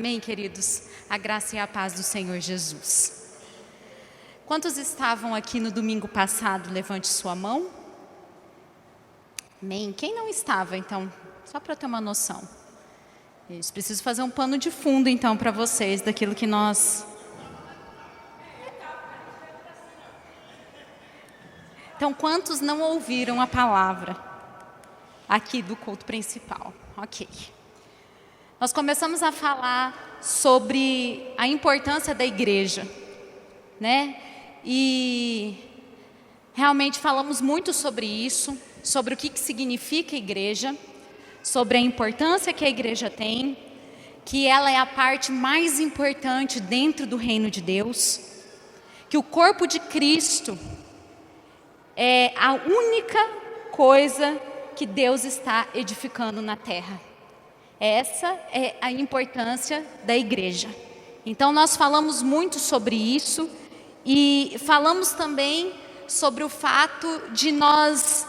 Amém, queridos? A graça e a paz do Senhor Jesus. Quantos estavam aqui no domingo passado? Levante sua mão. Amém. Quem não estava, então? Só para ter uma noção. Isso, preciso fazer um pano de fundo, então, para vocês, daquilo que nós... Então, quantos não ouviram a palavra aqui do culto principal? Ok. Nós começamos a falar sobre a importância da igreja, né? E realmente falamos muito sobre isso, sobre o que significa igreja, sobre a importância que a igreja tem, que ela é a parte mais importante dentro do reino de Deus, que o corpo de Cristo é a única coisa que Deus está edificando na terra. Essa é a importância da igreja. Então nós falamos muito sobre isso e falamos também sobre o fato de nós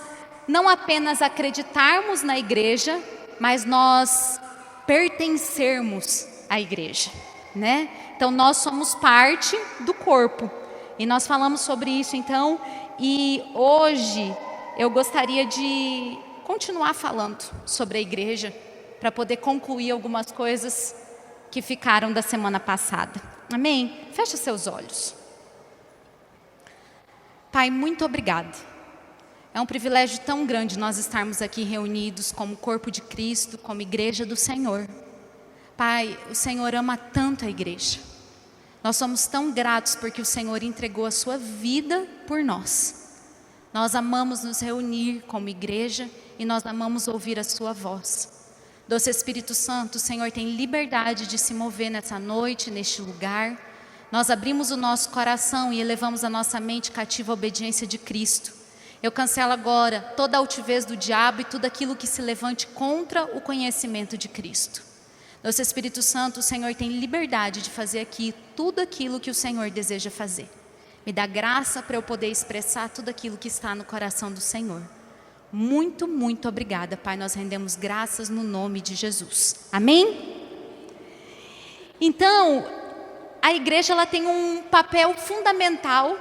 não apenas acreditarmos na igreja, mas nós pertencermos à igreja, né? Então nós somos parte do corpo e nós falamos sobre isso então, e hoje eu gostaria de continuar falando sobre a igreja, para poder concluir algumas coisas que ficaram da semana passada. Amém? Feche seus olhos. Pai, muito obrigado. É um privilégio tão grande nós estarmos aqui reunidos como corpo de Cristo, como igreja do Senhor. Pai, o Senhor ama tanto a igreja. Nós somos tão gratos porque o Senhor entregou a sua vida por nós. Nós amamos nos reunir como igreja e nós amamos ouvir a sua voz. Doce Espírito Santo, o Senhor tem liberdade de se mover nessa noite, neste lugar. Nós abrimos o nosso coração e elevamos a nossa mente cativa à obediência de Cristo. Eu cancelo agora toda a altivez do diabo e tudo aquilo que se levante contra o conhecimento de Cristo. Doce Espírito Santo, o Senhor tem liberdade de fazer aqui tudo aquilo que o Senhor deseja fazer. Me dá graça para eu poder expressar tudo aquilo que está no coração do Senhor. Muito, muito obrigada, Pai. Nós rendemos graças no nome de Jesus. Amém? Então, a igreja ela tem um papel fundamental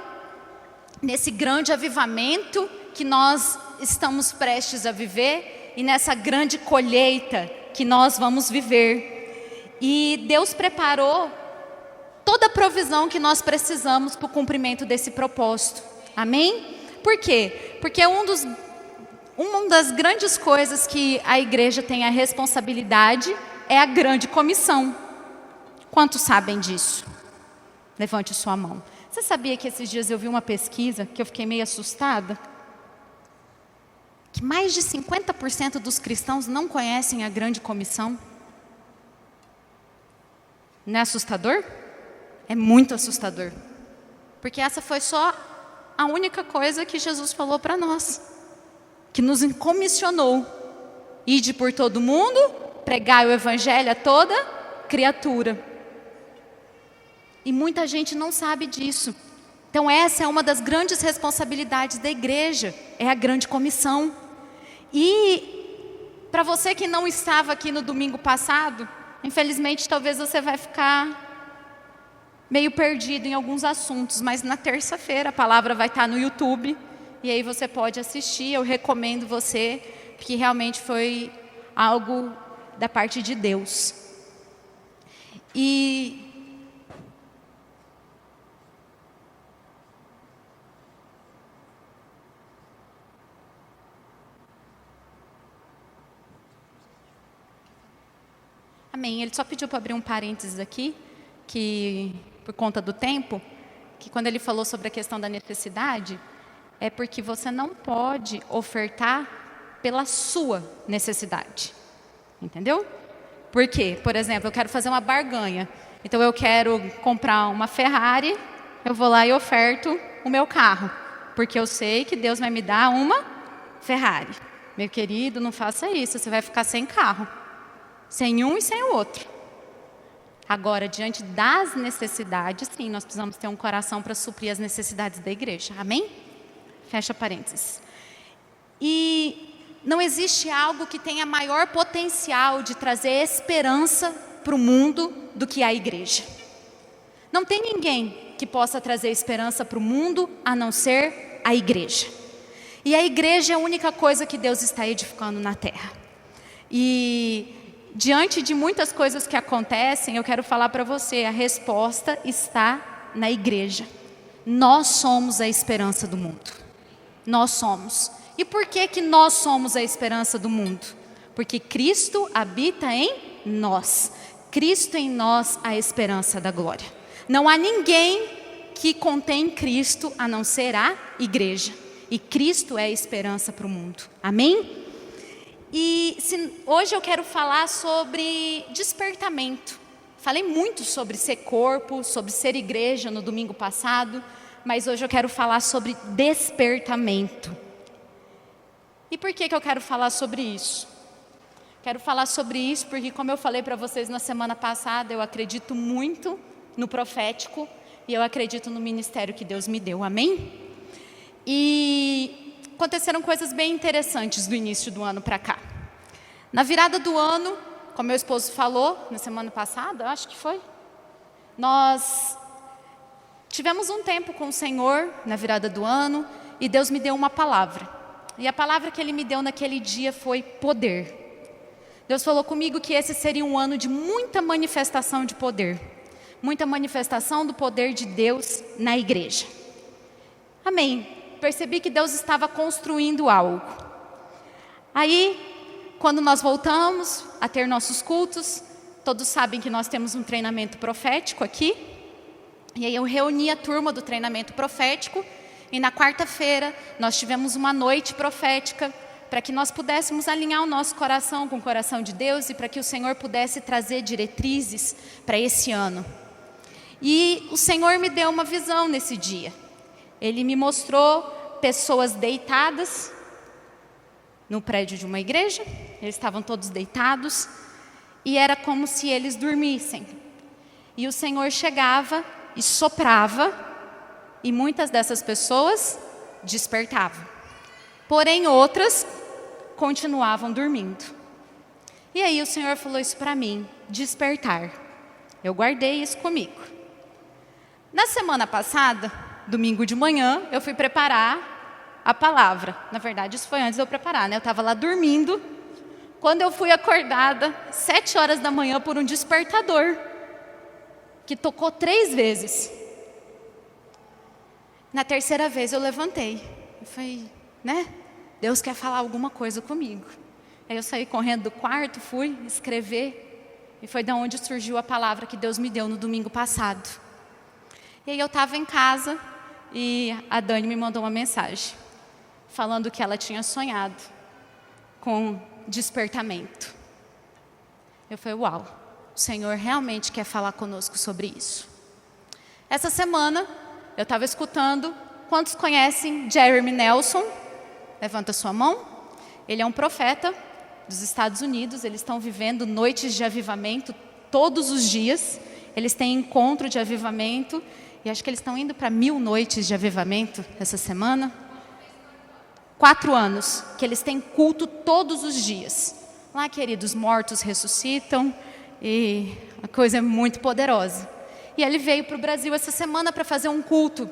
nesse grande avivamento que nós estamos prestes a viver e nessa grande colheita que nós vamos viver. E Deus preparou toda a provisão que nós precisamos para o cumprimento desse propósito. Amém? Por quê? Porque uma das grandes coisas que a igreja tem a responsabilidade é a grande comissão. Quantos sabem disso? Levante sua mão. Você sabia que esses dias eu vi uma pesquisa que eu fiquei meio assustada? Que mais de 50% dos cristãos não conhecem a grande comissão? Não é assustador? É muito assustador. Porque essa foi só a única coisa que Jesus falou para nós. Que nos comissionou, ide por todo mundo, pregai o evangelho a toda criatura. E muita gente não sabe disso. Então essa é uma das grandes responsabilidades da igreja, é a grande comissão. E para você que não estava aqui no domingo passado, infelizmente talvez você vai ficar meio perdido em alguns assuntos, mas na terça-feira a palavra vai estar no YouTube. E aí você pode assistir, eu recomendo você, porque realmente foi algo da parte de Deus. Amém. Ele só pediu para abrir um parênteses aqui, que por conta do tempo, que quando ele falou sobre a questão da necessidade, é porque você não pode ofertar pela sua necessidade. Entendeu? Por quê? Por exemplo, eu quero fazer uma barganha. Então eu quero comprar uma Ferrari, eu vou lá e oferto o meu carro. Porque eu sei que Deus vai me dar uma Ferrari. Meu querido, não faça isso, você vai ficar sem carro. Sem um e sem o outro. Agora, diante das necessidades, sim, nós precisamos ter um coração para suprir as necessidades da igreja. Amém? Fecha parênteses. E não existe algo que tenha maior potencial de trazer esperança para o mundo do que a igreja. Não tem ninguém que possa trazer esperança para o mundo a não ser a igreja. E a igreja é a única coisa que Deus está edificando na terra. E diante de muitas coisas que acontecem, eu quero falar para você, a resposta está na igreja. Nós somos a esperança do mundo. Nós somos. E por que nós somos a esperança do mundo? Porque Cristo habita em nós. Cristo em nós, a esperança da glória. Não há ninguém que contém Cristo a não ser a igreja. E Cristo é a esperança para o mundo. Amém? E hoje eu quero falar sobre despertamento. Falei muito sobre ser corpo, sobre ser igreja no domingo passado, mas hoje eu quero falar sobre despertamento. E por que eu quero falar sobre isso? Quero falar sobre isso porque, como eu falei para vocês na semana passada, eu acredito muito no profético e eu acredito no ministério que Deus me deu. Amém? E aconteceram coisas bem interessantes do início do ano para cá. Na virada do ano, como meu esposo falou na semana passada, acho que foi, nós tivemos um tempo com o Senhor na virada do ano e Deus me deu uma palavra. E a palavra que Ele me deu naquele dia foi poder. Deus falou comigo que esse seria um ano de muita manifestação de poder. Muita manifestação do poder de Deus na igreja. Amém. Percebi que Deus estava construindo algo. Aí, quando nós voltamos a ter nossos cultos, todos sabem que nós temos um treinamento profético aqui. E aí eu reuni a turma do treinamento profético. E na quarta-feira nós tivemos uma noite profética para que nós pudéssemos alinhar o nosso coração com o coração de Deus e para que o Senhor pudesse trazer diretrizes para esse ano. E o Senhor me deu uma visão nesse dia. Ele me mostrou pessoas deitadas no prédio de uma igreja. Eles estavam todos deitados e era como se eles dormissem. E o Senhor chegava e soprava e muitas dessas pessoas despertavam. Porém, outras continuavam dormindo. E aí o Senhor falou isso para mim, despertar. Eu guardei isso comigo. Na semana passada, domingo de manhã, eu fui preparar a palavra. Na verdade, isso foi antes de eu preparar, né? Eu estava lá dormindo, quando eu fui acordada, 7 horas da manhã, por um despertador, que tocou 3 vezes. Na terceira vez eu levantei. Eu falei, né? Deus quer falar alguma coisa comigo. Aí eu saí correndo do quarto, fui escrever. E foi da onde surgiu a palavra que Deus me deu no domingo passado. E aí eu estava em casa e a Dani me mandou uma mensagem. Falando que ela tinha sonhado com despertamento. Eu falei, uau, o Senhor realmente quer falar conosco sobre isso. Essa semana eu estava escutando, quantos conhecem Jeremy Nelson? Levanta sua mão. Ele é um profeta dos Estados Unidos, eles estão vivendo noites de avivamento todos os dias. Eles têm encontro de avivamento e acho que eles estão indo para 1000 noites de avivamento essa semana. 4 anos que eles têm culto todos os dias. Lá, queridos, mortos ressuscitam e a coisa é muito poderosa. E ele veio para o Brasil essa semana para fazer um culto.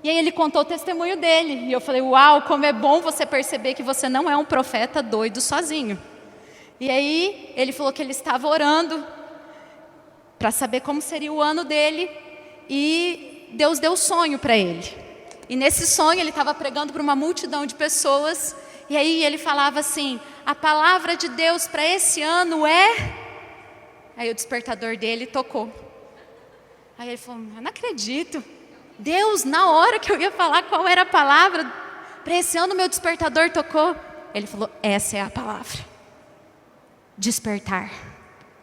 E aí ele contou o testemunho dele. E eu falei, uau, como é bom você perceber que você não é um profeta doido sozinho. E aí ele falou que ele estava orando para saber como seria o ano dele. E Deus deu sonho para ele. E nesse sonho ele estava pregando para uma multidão de pessoas. E aí ele falava assim, a palavra de Deus para esse ano é... Aí o despertador dele tocou. Aí ele falou, eu não acredito. Deus, na hora que eu ia falar qual era a palavra, para esse ano meu despertador tocou. Ele falou, essa é a palavra. Despertar.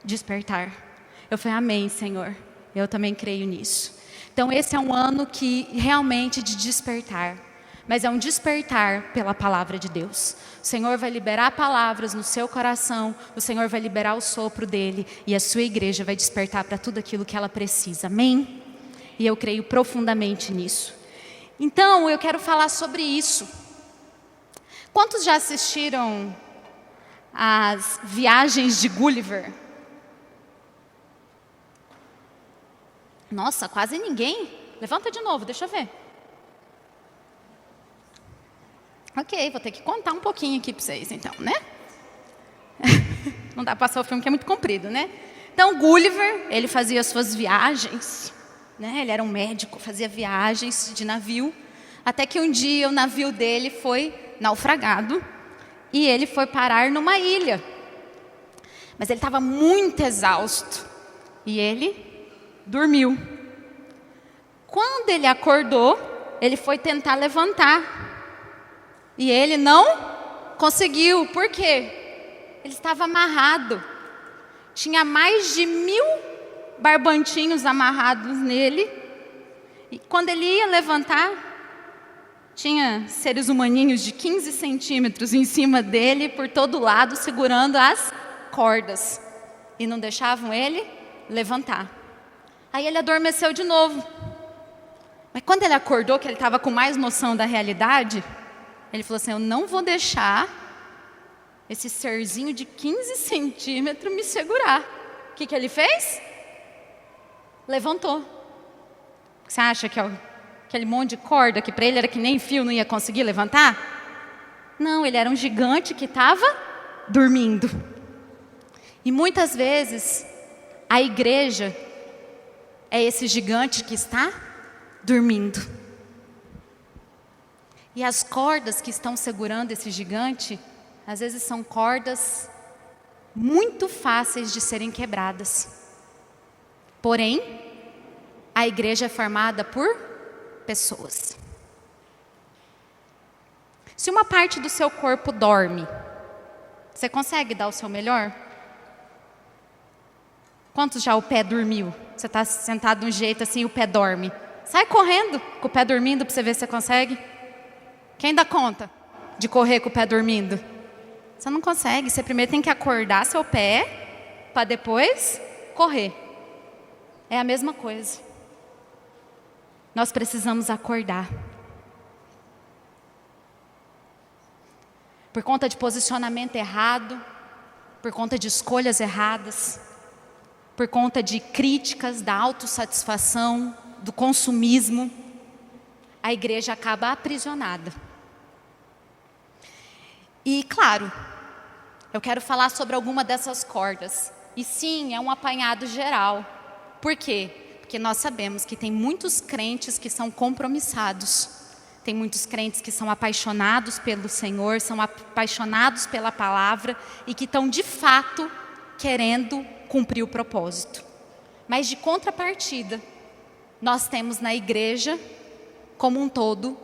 Despertar. Eu falei, amém, Senhor. Eu também creio nisso. Então esse é um ano que realmente de despertar. Mas é um despertar pela palavra de Deus. O Senhor vai liberar palavras no seu coração. O Senhor vai liberar o sopro dele. E a sua igreja vai despertar para tudo aquilo que ela precisa. Amém? E eu creio profundamente nisso. Então, eu quero falar sobre isso. Quantos já assistiram às viagens de Gulliver? Nossa, quase ninguém. Levanta de novo, deixa eu ver. Ok, vou ter que contar um pouquinho aqui para vocês, então, né? Não dá para passar o filme que é muito comprido, né? Então, Gulliver, ele fazia suas viagens, né? Ele era um médico, fazia viagens de navio, até que um dia o navio dele foi naufragado e ele foi parar numa ilha. Mas ele estava muito exausto e ele dormiu. Quando ele acordou, ele foi tentar levantar e ele não conseguiu. Por quê? Ele estava amarrado. Tinha mais de 1000 barbantinhos amarrados nele. E quando ele ia levantar, tinha seres humaninhos de 15 centímetros em cima dele, por todo lado, segurando as cordas. E não deixavam ele levantar. Aí ele adormeceu de novo. Mas quando ele acordou, que ele estava com mais noção da realidade, ele falou assim: eu não vou deixar esse serzinho de 15 centímetros me segurar. O que ele fez? Levantou. Você acha que aquele monte de corda que para ele era que nem fio, não ia conseguir levantar? Não, ele era um gigante que estava dormindo. E muitas vezes a igreja é esse gigante que está dormindo. E as cordas que estão segurando esse gigante, às vezes são cordas muito fáceis de serem quebradas. Porém, a igreja é formada por pessoas. Se uma parte do seu corpo dorme, você consegue dar o seu melhor? Quantos já o pé dormiu? Você está sentado de um jeito assim e o pé dorme. Sai correndo com o pé dormindo para você ver se você consegue. Quem dá conta de correr com o pé dormindo? Você não consegue. Você primeiro tem que acordar seu pé para depois correr. É a mesma coisa. Nós precisamos acordar. Por conta de posicionamento errado, por conta de escolhas erradas, por conta de críticas da autossatisfação, do consumismo, a igreja acaba aprisionada. E claro, eu quero falar sobre alguma dessas cordas. E sim, é um apanhado geral. Por quê? Porque nós sabemos que tem muitos crentes que são compromissados. Tem muitos crentes que são apaixonados pelo Senhor, são apaixonados pela palavra e que estão de fato querendo cumprir o propósito. Mas de contrapartida, nós temos na igreja, como um todo,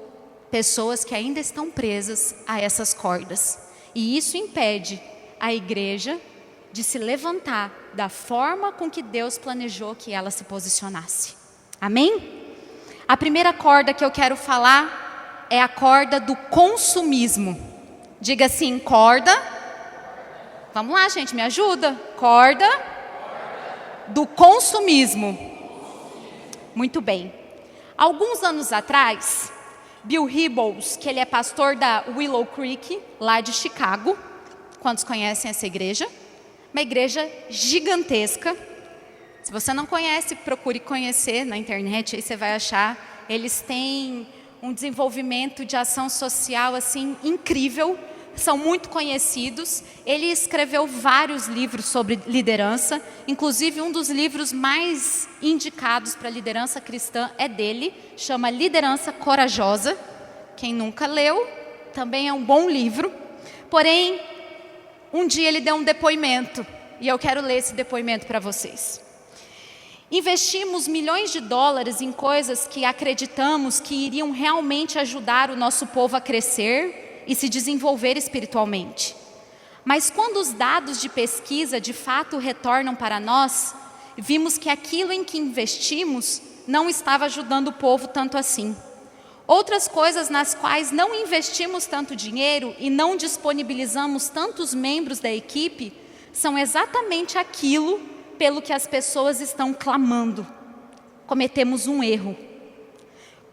pessoas que ainda estão presas a essas cordas. E isso impede a igreja de se levantar da forma com que Deus planejou que ela se posicionasse. Amém? A primeira corda que eu quero falar é a corda do consumismo. Diga assim, corda. Vamos lá, gente, me ajuda. Corda do consumismo. Muito bem. Alguns anos atrás, Bill Hybels, que ele é pastor da Willow Creek, lá de Chicago. Quantos conhecem essa igreja? Uma igreja gigantesca. Se você não conhece, procure conhecer na internet, aí você vai achar. Eles têm um desenvolvimento de ação social assim incrível, são muito conhecidos. Ele escreveu vários livros sobre liderança, inclusive um dos livros mais indicados para liderança cristã é dele, chama Liderança Corajosa. Quem nunca leu, também é um bom livro. Porém, um dia ele deu um depoimento, e eu quero ler esse depoimento para vocês. Investimos milhões de dólares em coisas que acreditamos que iriam realmente ajudar o nosso povo a crescer e se desenvolver espiritualmente. Mas quando os dados de pesquisa de fato retornam para nós, vimos que aquilo em que investimos não estava ajudando o povo tanto assim. Outras coisas nas quais não investimos tanto dinheiro e não disponibilizamos tantos membros da equipe são exatamente aquilo pelo que as pessoas estão clamando. Cometemos um erro.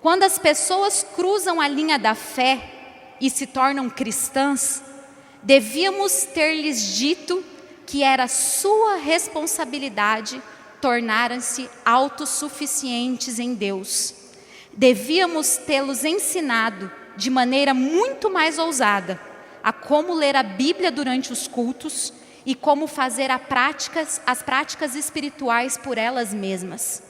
Quando as pessoas cruzam a linha da fé e se tornam cristãs, devíamos ter lhes dito que era sua responsabilidade tornaram-se autossuficientes em Deus. Devíamos tê-los ensinado de maneira muito mais ousada a como ler a Bíblia durante os cultos e como fazer as práticas espirituais por elas mesmas.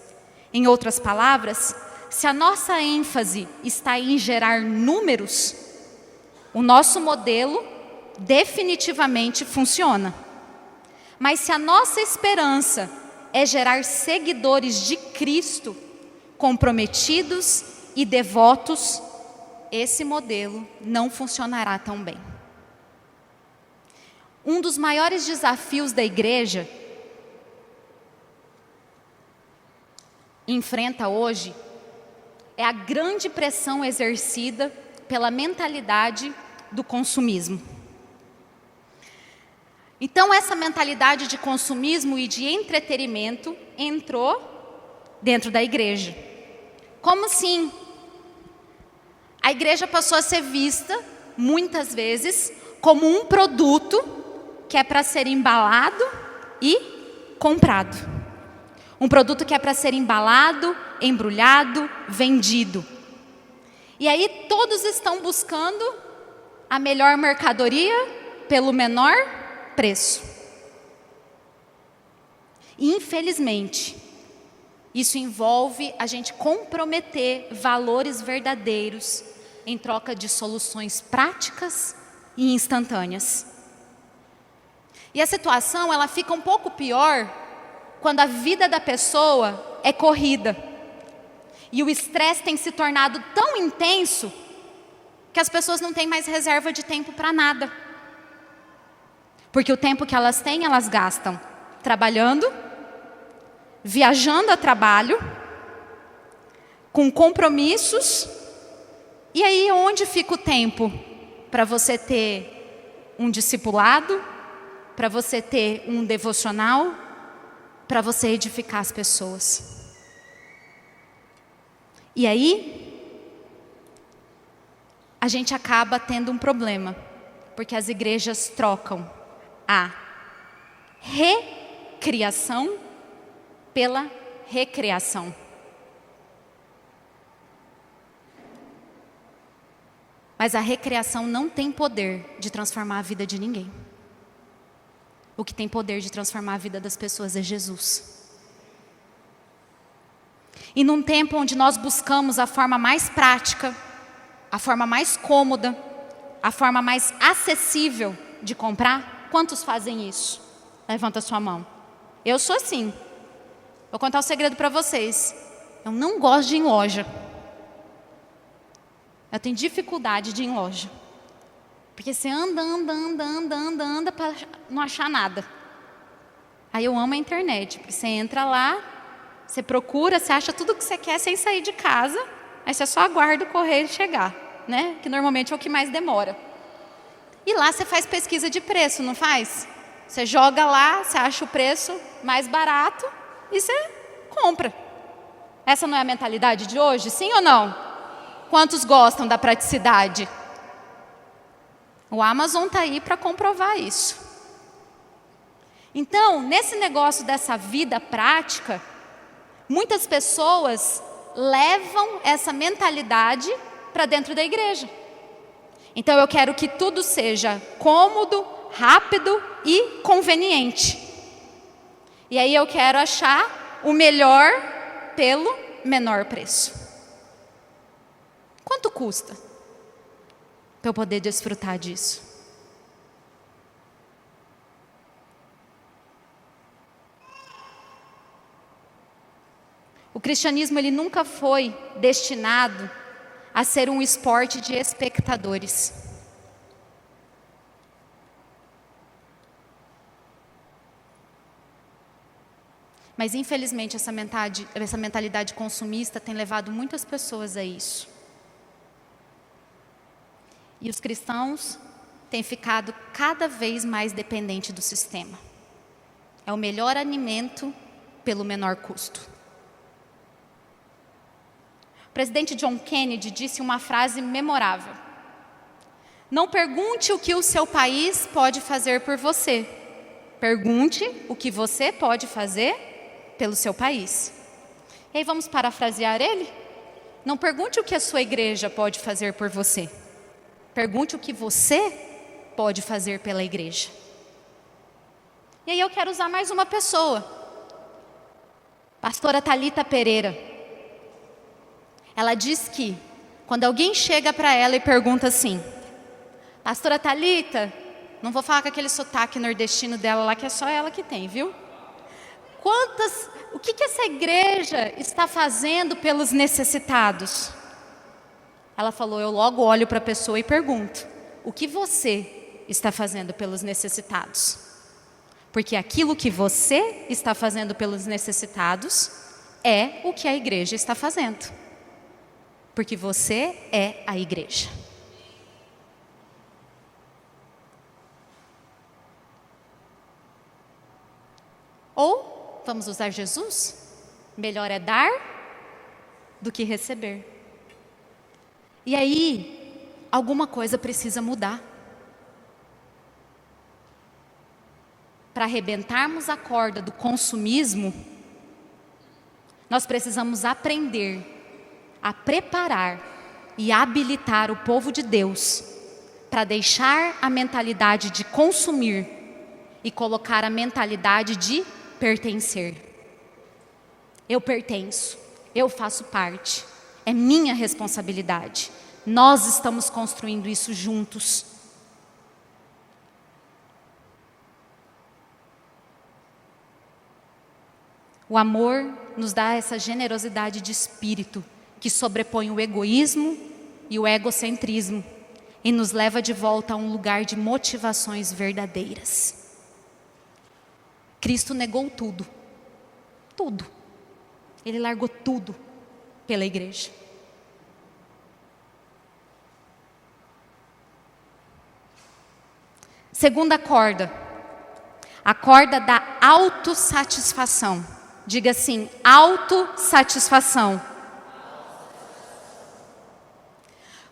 Em outras palavras, se a nossa ênfase está em gerar números, o nosso modelo definitivamente funciona. Mas se a nossa esperança é gerar seguidores de Cristo, comprometidos e devotos, esse modelo não funcionará tão bem. Um dos maiores desafios da igreja enfrenta hoje é a grande pressão exercida pela mentalidade do consumismo. Então, essa mentalidade de consumismo e de entretenimento entrou dentro da igreja. Como assim? A igreja passou a ser vista, muitas vezes, como um produto que é para ser embalado e comprado. Um produto que é para ser embalado, embrulhado, vendido. E aí todos estão buscando a melhor mercadoria pelo menor preço. E, infelizmente, isso envolve a gente comprometer valores verdadeiros em troca de soluções práticas e instantâneas. E a situação ela fica um pouco pior quando a vida da pessoa é corrida. E o estresse tem se tornado tão intenso que as pessoas não têm mais reserva de tempo para nada. Porque o tempo que elas têm, elas gastam trabalhando, viajando a trabalho, com compromissos. E aí onde fica o tempo para você ter um discipulado, para você ter um devocional, para você edificar as pessoas? E aí, a gente acaba tendo um problema, porque as igrejas trocam a recriação pela recreação. Mas a recreação não tem poder de transformar a vida de ninguém. O que tem poder de transformar a vida das pessoas é Jesus. E num tempo onde nós buscamos a forma mais prática, a forma mais cômoda, a forma mais acessível de comprar, quantos fazem isso? Levanta a sua mão. Eu sou assim. Vou contar um segredo para vocês. Eu não gosto de ir em loja. Eu tenho dificuldade de ir em loja. Porque você anda para não achar nada. Aí eu amo a internet, porque você entra lá, você procura, você acha tudo que você quer sem sair de casa, aí você só aguarda o correio chegar, né? Que normalmente é o que mais demora. E lá você faz pesquisa de preço, não faz? Você joga lá, você acha o preço mais barato e você compra. Essa não é a mentalidade de hoje, sim ou não? Quantos gostam da praticidade? O Amazon está aí para comprovar isso. Então, nesse negócio dessa vida prática, muitas pessoas levam essa mentalidade para dentro da igreja. Então, eu quero que tudo seja cômodo, rápido e conveniente. E aí eu quero achar o melhor pelo menor preço. Quanto custa para eu poder desfrutar disso? O cristianismo ele nunca foi destinado a ser um esporte de espectadores. Mas infelizmente essa mentalidade consumista tem levado muitas pessoas a isso. E os cristãos têm ficado cada vez mais dependentes do sistema. É o melhor alimento pelo menor custo. O presidente John Kennedy disse uma frase memorável: não pergunte o que o seu país pode fazer por você. Pergunte o que você pode fazer pelo seu país. E aí vamos parafrasear ele? Não pergunte o que a sua igreja pode fazer por você. Pergunte o que você pode fazer pela igreja. E aí eu quero usar mais uma pessoa. Pastora Thalita Pereira. Ela diz que quando alguém chega para ela e pergunta assim: Pastora Thalita, não vou falar com aquele sotaque nordestino dela lá, que é só ela que tem, viu? O que essa igreja está fazendo pelos necessitados? Ela falou: eu logo olho para a pessoa e pergunto: o que você está fazendo pelos necessitados? Porque aquilo que você está fazendo pelos necessitados é o que a igreja está fazendo. Porque você é a igreja. Ou, vamos usar Jesus? Melhor é dar do que receber. E aí, alguma coisa precisa mudar. Para arrebentarmos a corda do consumismo, nós precisamos aprender a preparar e habilitar o povo de Deus para deixar a mentalidade de consumir e colocar a mentalidade de pertencer. Eu pertenço, eu faço parte, é minha responsabilidade. Nós estamos construindo isso juntos. O amor nos dá essa generosidade de espírito que sobrepõe o egoísmo e o egocentrismo e nos leva de volta a um lugar de motivações verdadeiras. Cristo negou tudo, tudo. Ele largou tudo pela igreja. Segunda corda, a corda da autossatisfação. Diga assim: autossatisfação.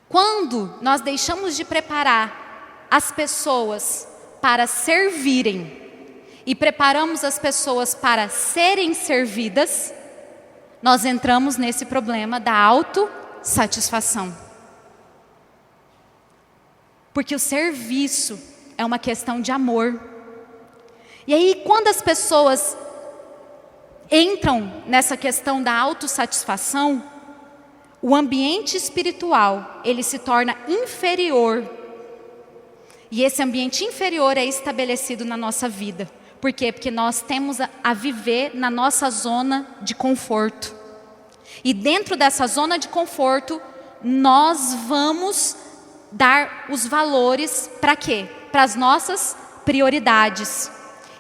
Quando nós deixamos de preparar as pessoas para servirem e preparamos as pessoas para serem servidas, nós entramos nesse problema da autossatisfação. Porque o serviço é uma questão de amor. E aí, quando as pessoas entram nessa questão da autossatisfação, o ambiente espiritual, ele se torna inferior. E esse ambiente inferior é estabelecido na nossa vida. Por quê? Porque nós temos a viver na nossa zona de conforto. E dentro dessa zona de conforto, nós vamos dar os valores para quê? Para as nossas prioridades.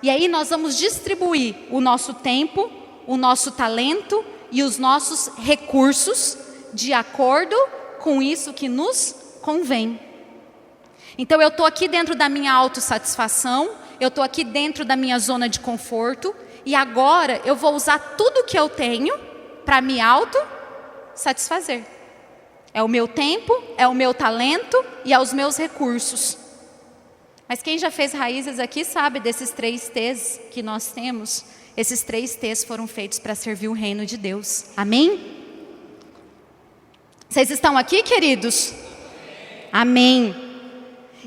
E aí nós vamos distribuir o nosso tempo, o nosso talento e os nossos recursos de acordo com isso que nos convém. Então eu estou aqui dentro da minha autossatisfação, eu estou aqui dentro da minha zona de conforto e agora eu vou usar tudo que eu tenho para me autossatisfazer. É o meu tempo, é o meu talento e é os meus recursos. Mas quem já fez raízes aqui sabe desses 3 T's que nós temos. Esses 3 T's foram feitos para servir o reino de Deus. Amém? Vocês estão aqui, queridos? Amém.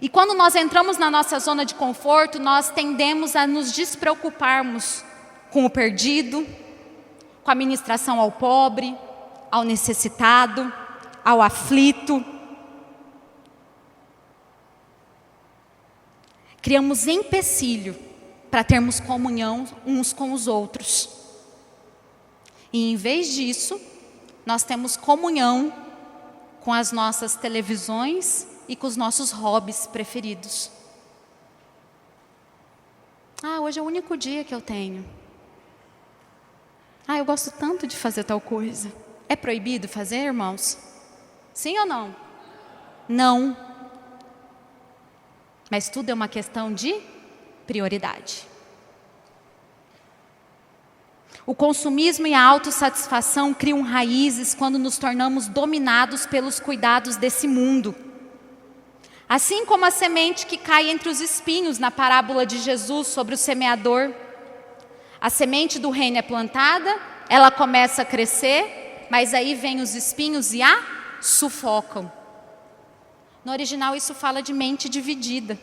E quando nós entramos na nossa zona de conforto, nós tendemos a nos despreocuparmos com o perdido, com a ministração ao pobre, ao necessitado, ao aflito. Criamos empecilho para termos comunhão uns com os outros. E em vez disso, nós temos comunhão com as nossas televisões e com os nossos hobbies preferidos. Hoje é o único dia que eu tenho. Eu gosto tanto de fazer tal coisa. É proibido fazer, irmãos? Sim ou não? Não. Mas tudo é uma questão de prioridade. O consumismo e a autossatisfação criam raízes quando nos tornamos dominados pelos cuidados desse mundo. Assim como a semente que cai entre os espinhos na parábola de Jesus sobre o semeador. A semente do reino é plantada, ela começa a crescer, mas aí vem os espinhos e a sufocam. No original isso fala de mente dividida.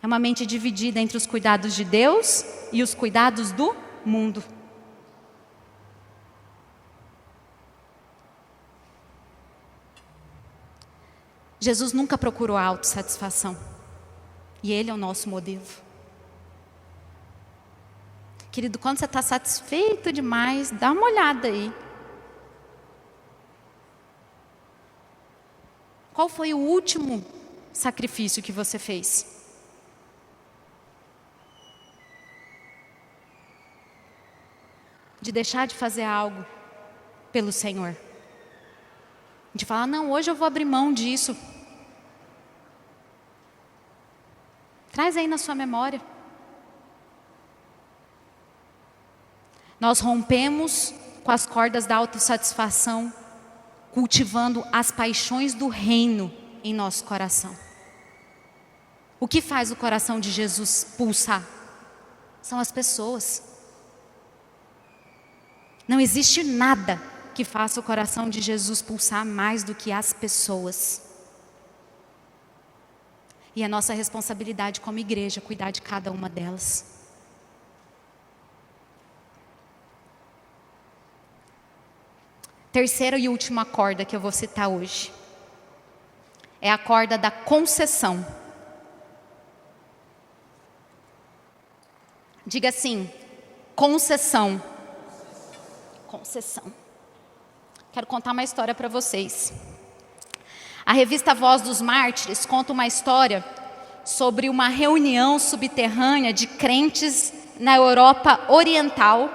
É uma mente dividida entre os cuidados de Deus e os cuidados do mundo. Jesus nunca procurou a autossatisfação. E Ele é o nosso modelo. Querido, quando você está satisfeito demais, dá uma olhada aí. Qual foi o último sacrifício que você fez? De deixar de fazer algo pelo Senhor. De falar, não, hoje eu vou abrir mão disso. Traz aí na sua memória. Nós rompemos com as cordas da autossatisfação, cultivando as paixões do reino em nosso coração. O que faz o coração de Jesus pulsar? São as pessoas. Não existe nada que faça o coração de Jesus pulsar mais do que as pessoas. E é nossa responsabilidade como igreja cuidar de cada uma delas. Terceira e última corda que eu vou citar hoje é a corda da concessão. Diga assim, concessão. Concessão. Quero contar uma história para vocês. A revista Voz dos Mártires conta uma história sobre uma reunião subterrânea de crentes na Europa Oriental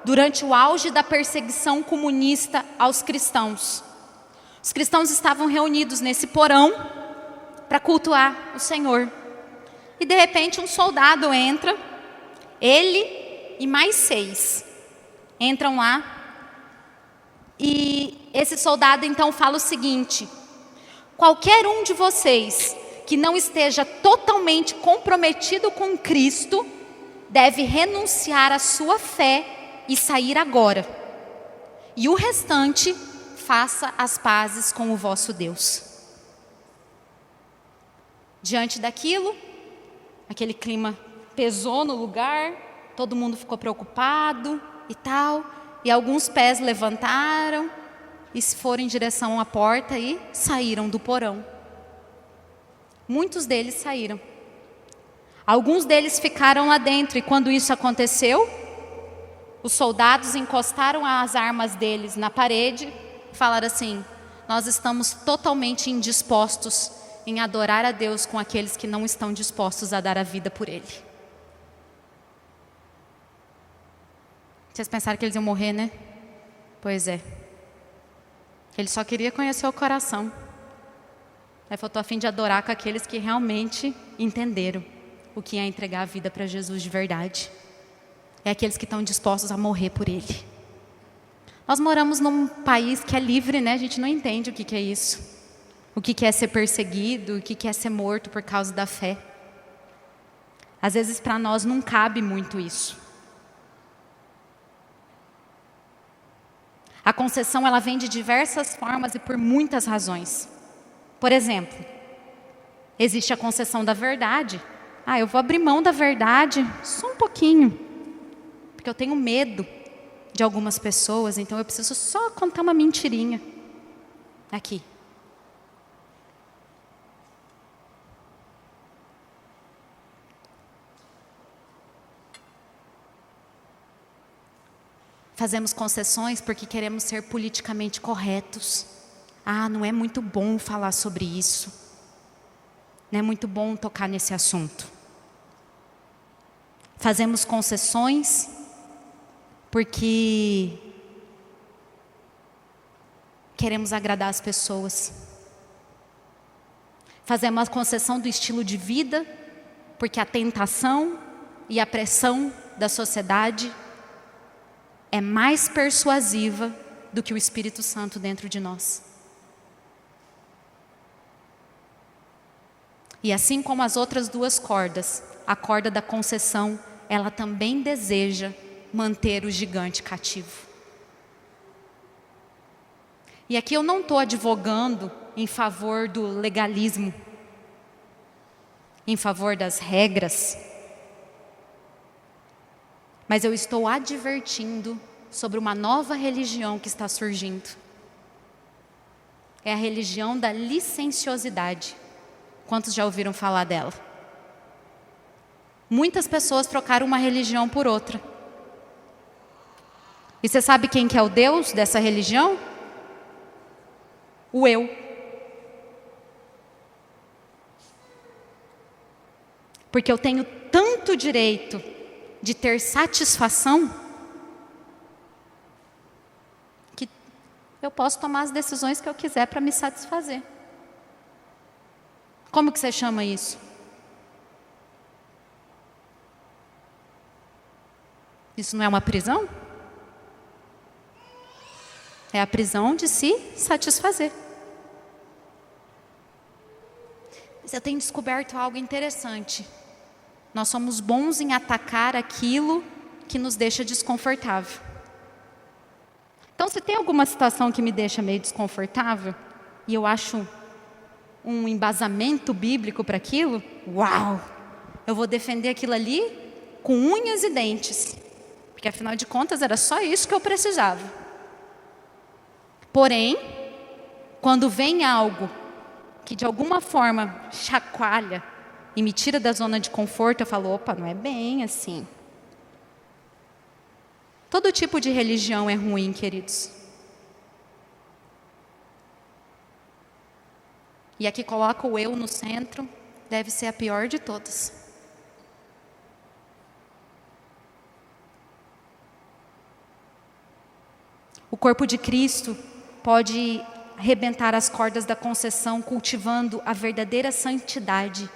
durante o auge da perseguição comunista aos cristãos. Os cristãos estavam reunidos nesse porão para cultuar o Senhor. E de repente um soldado entra, ele e mais 6 entram lá. E esse soldado então fala o seguinte: qualquer um de vocês que não esteja totalmente comprometido com Cristo deve renunciar à sua fé e sair agora. E o restante, faça as pazes com o vosso Deus. Diante daquilo, aquele clima pesou no lugar, todo mundo ficou preocupado e tal, e alguns pés levantaram e foram em direção à porta e saíram do porão. Muitos deles saíram. Alguns deles ficaram lá dentro, e quando isso aconteceu, os soldados encostaram as armas deles na parede e falaram assim: nós estamos totalmente indispostos em adorar a Deus com aqueles que não estão dispostos a dar a vida por Ele. Vocês pensaram que eles iam morrer, né? Pois é. Ele só queria conhecer o coração. Aí falou, estou a fim de adorar com aqueles que realmente entenderam o que é entregar a vida para Jesus de verdade. É aqueles que estão dispostos a morrer por Ele. Nós moramos num país que é livre, né? A gente não entende o que é isso. O que é ser perseguido, o que é ser morto por causa da fé. Às vezes para nós não cabe muito isso. A concessão, ela vem de diversas formas e por muitas razões. Por exemplo, existe a concessão da verdade. Eu vou abrir mão da verdade só um pouquinho, porque eu tenho medo de algumas pessoas, então eu preciso só contar uma mentirinha aqui. Fazemos concessões porque queremos ser politicamente corretos. Não é muito bom falar sobre isso. Não é muito bom tocar nesse assunto. Fazemos concessões porque queremos agradar as pessoas. Fazemos a concessão do estilo de vida porque a tentação e a pressão da sociedade é mais persuasiva do que o Espírito Santo dentro de nós. E assim como as outras duas cordas, a corda da concessão, ela também deseja manter o gigante cativo. E aqui eu não estou advogando em favor do legalismo, em favor das regras, mas eu estou advertindo sobre uma nova religião que está surgindo. É a religião da licenciosidade. Quantos já ouviram falar dela? Muitas pessoas trocaram uma religião por outra. E você sabe quem que é o Deus dessa religião? O eu. Porque eu tenho tanto direito de ter satisfação que eu posso tomar as decisões que eu quiser para me satisfazer. Como que você chama isso? Isso não é uma prisão? É a prisão de se satisfazer. Mas eu tenho descoberto algo interessante. Nós somos bons em atacar aquilo que nos deixa desconfortável. Então, se tem alguma situação que me deixa meio desconfortável, e eu acho um embasamento bíblico para aquilo, uau! Eu vou defender aquilo ali com unhas e dentes. Porque, afinal de contas, era só isso que eu precisava. Porém, quando vem algo que de alguma forma chacoalha e me tira da zona de conforto, eu falo, opa, não é bem assim. Todo tipo de religião é ruim, queridos. E aqui coloca o eu no centro, deve ser a pior de todas. O corpo de Cristo pode arrebentar as cordas da concessão, cultivando a verdadeira santidade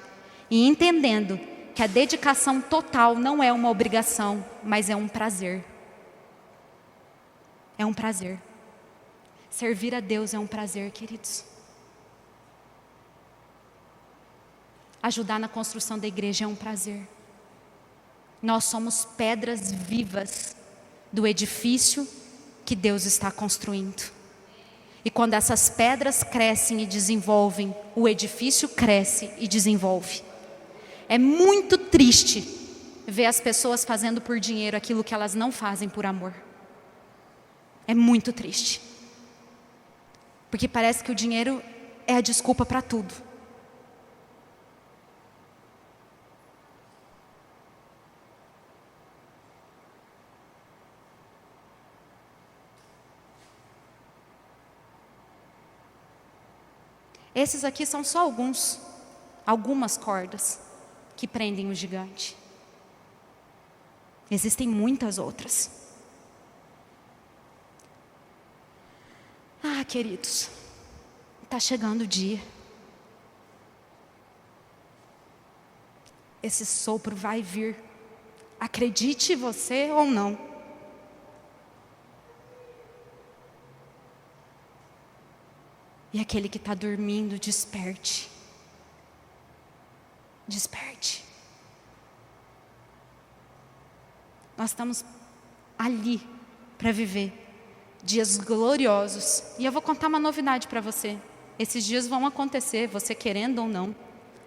e entendendo que a dedicação total não é uma obrigação, mas é um prazer. É um prazer. Servir a Deus é um prazer, queridos. Ajudar na construção da igreja é um prazer. Nós somos pedras vivas do edifício que Deus está construindo. E quando essas pedras crescem e desenvolvem, o edifício cresce e desenvolve. É muito triste ver as pessoas fazendo por dinheiro aquilo que elas não fazem por amor. É muito triste. Porque parece que o dinheiro é a desculpa para tudo. Esses aqui são só algumas cordas que prendem o gigante. Existem muitas outras. Ah, queridos, está chegando o dia. Esse sopro vai vir. Acredite você ou não. E aquele que está dormindo, desperte. Desperte. Nós estamos ali para viver dias gloriosos. E eu vou contar uma novidade para você. Esses dias vão acontecer, você querendo ou não,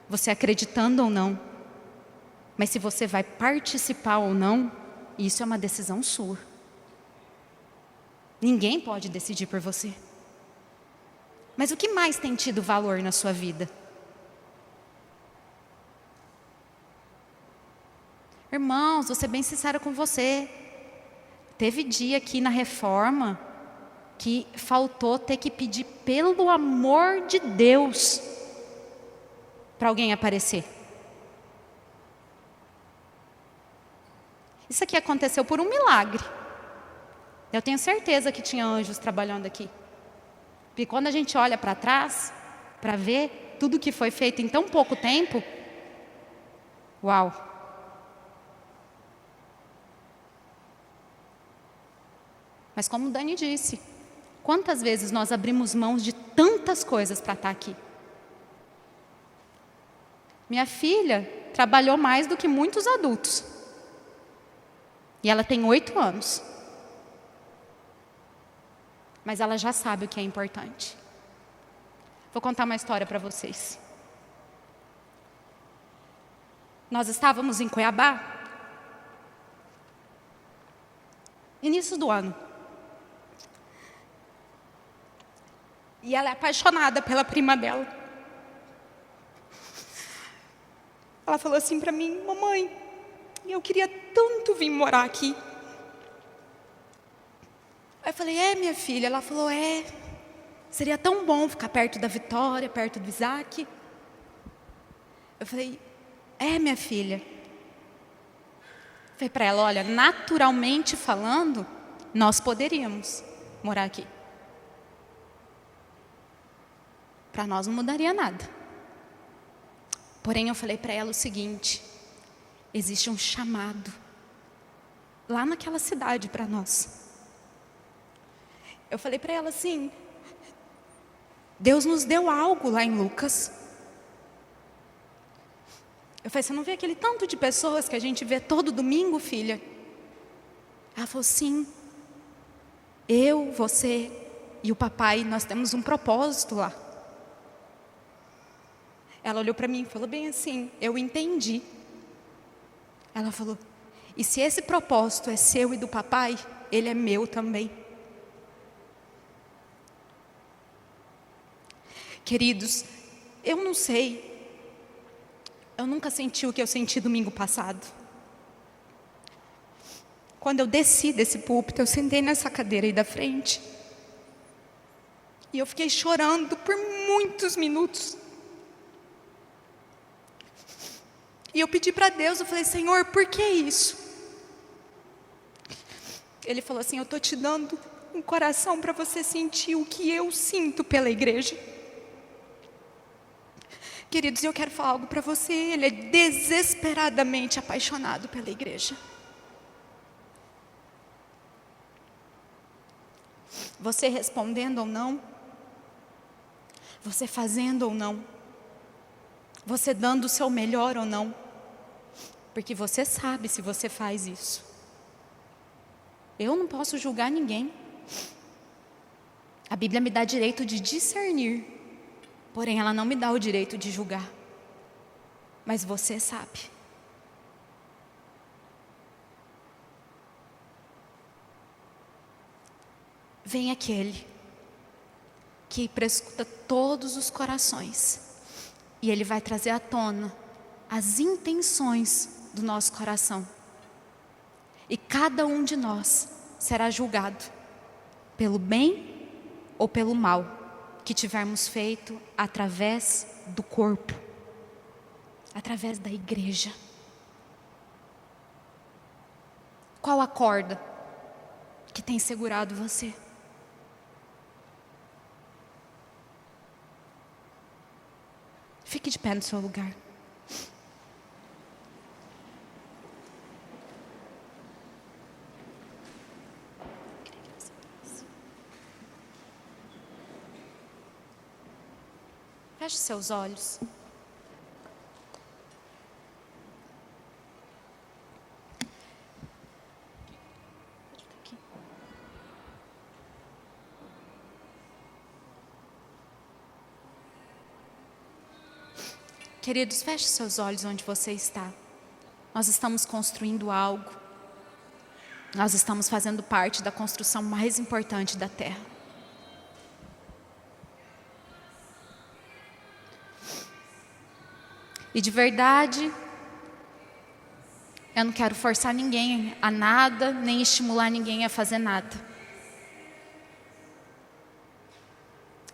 você acreditando ou não. Mas se você vai participar ou não, isso é uma decisão sua. Ninguém pode decidir por você. Mas o que mais tem tido valor na sua vida? Irmãos, vou ser bem sincera com você. Teve dia aqui na reforma que faltou ter que pedir pelo amor de Deus para alguém aparecer. Isso aqui aconteceu por um milagre. Eu tenho certeza que tinha anjos trabalhando aqui. Porque quando a gente olha para trás, para ver tudo que foi feito em tão pouco tempo, uau! Mas como Dani disse, quantas vezes nós abrimos mãos de tantas coisas para estar aqui? Minha filha trabalhou mais do que muitos adultos. E ela tem 8 anos. Mas ela já sabe o que é importante. Vou contar uma história para vocês. Nós estávamos em Cuiabá, início do ano. E ela é apaixonada pela prima dela. Ela falou assim para mim: mamãe, eu queria tanto vir morar aqui. Aí eu falei: é, minha filha? Ela falou: é, seria tão bom ficar perto da Vitória, perto do Isaac. Eu falei: é, minha filha. Falei para ela: olha, naturalmente falando, nós poderíamos morar aqui. Para nós não mudaria nada. Porém, eu falei para ela o seguinte: existe um chamado lá naquela cidade para nós. Eu falei para ela assim: Deus nos deu algo lá em Lucas. Eu falei: você não vê aquele tanto de pessoas que a gente vê todo domingo, filha? Ela falou: sim. Eu, você e o papai, nós temos um propósito lá. Ela olhou para mim e falou bem assim: eu entendi. Ela falou: e se esse propósito é seu e do papai, ele é meu também. Queridos, eu não sei, eu nunca senti o que eu senti domingo passado. Quando eu desci desse púlpito, eu sentei nessa cadeira aí da frente. E eu fiquei chorando por muitos minutos. E eu pedi para Deus, eu falei: Senhor, por que isso? Ele falou assim: eu estou te dando um coração para você sentir o que eu sinto pela igreja. Queridos, eu quero falar algo para você. Ele é desesperadamente apaixonado pela igreja. Você respondendo ou não, você fazendo ou não, você dando o seu melhor ou não, porque você sabe se você faz isso. Eu não posso julgar ninguém. A Bíblia me dá direito de discernir, porém ela não me dá o direito de julgar. Mas você sabe. Vem aquele que prescuta todos os corações, e ele vai trazer à tona as intenções do nosso coração. E cada um de nós será julgado pelo bem ou pelo mal que tivermos feito através do corpo, através da igreja. Qual a corda que tem segurado você? Fique de pé no seu lugar. Feche seus olhos. Queridos, feche seus olhos onde você está. Nós estamos construindo algo. Nós estamos fazendo parte da construção mais importante da terra. E de verdade, eu não quero forçar ninguém a nada, nem estimular ninguém a fazer nada.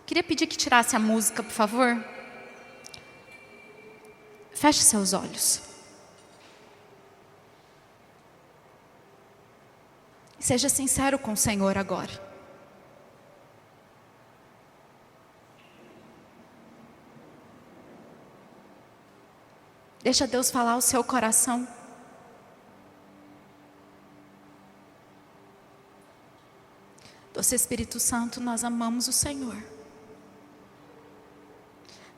Queria pedir que tirasse a música, por favor. Feche seus olhos. Seja sincero com o Senhor agora. Deixa Deus falar ao seu coração. Doce Espírito Santo, nós amamos o Senhor.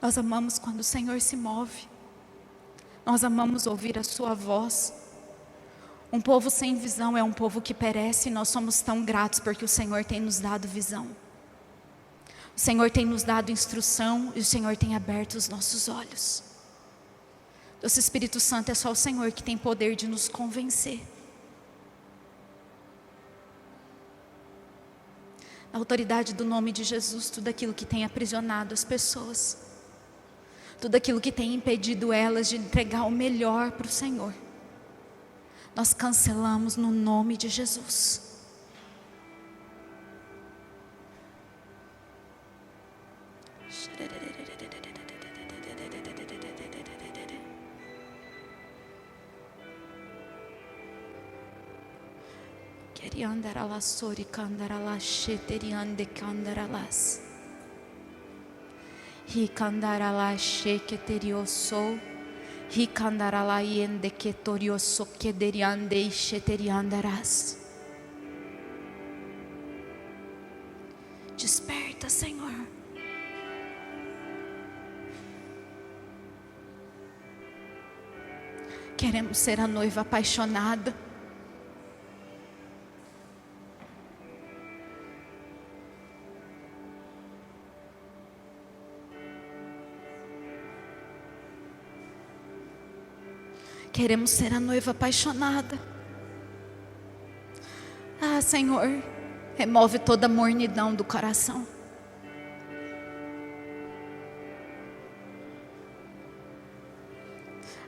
Nós amamos quando o Senhor se move. Nós amamos ouvir a sua voz. Um povo sem visão é um povo que perece, e nós somos tão gratos porque o Senhor tem nos dado visão. O Senhor tem nos dado instrução e o Senhor tem aberto os nossos olhos. Doce Espírito Santo, é só o Senhor que tem poder de nos convencer. Na autoridade do nome de Jesus, tudo aquilo que tem aprisionado as pessoas, tudo aquilo que tem impedido elas de entregar o melhor para o Senhor, nós cancelamos no nome de Jesus. Andaralassori candaralache teriande candaralas. Hi candaralache que terioso. Hi candaralaiende que torioso que deriande iche teriandaras. Desperta, Senhor. Queremos ser a noiva apaixonada. Queremos ser a noiva apaixonada. Ah, Senhor, remove toda a mornidão do coração.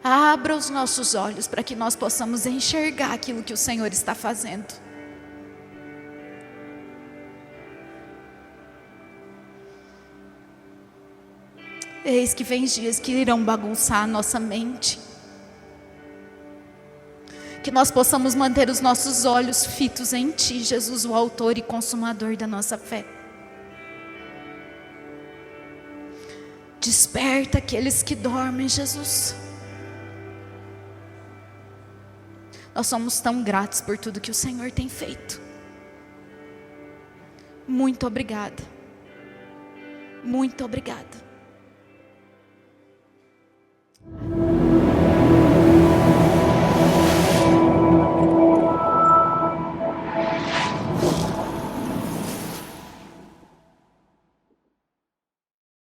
Abra os nossos olhos para que nós possamos enxergar aquilo que o Senhor está fazendo. Eis que vem dias que irão bagunçar a nossa mente. Que nós possamos manter os nossos olhos fitos em Ti, Jesus, o autor e consumador da nossa fé. Desperta aqueles que dormem, Jesus. Nós somos tão gratos por tudo que o Senhor tem feito. Muito obrigada. Muito obrigada.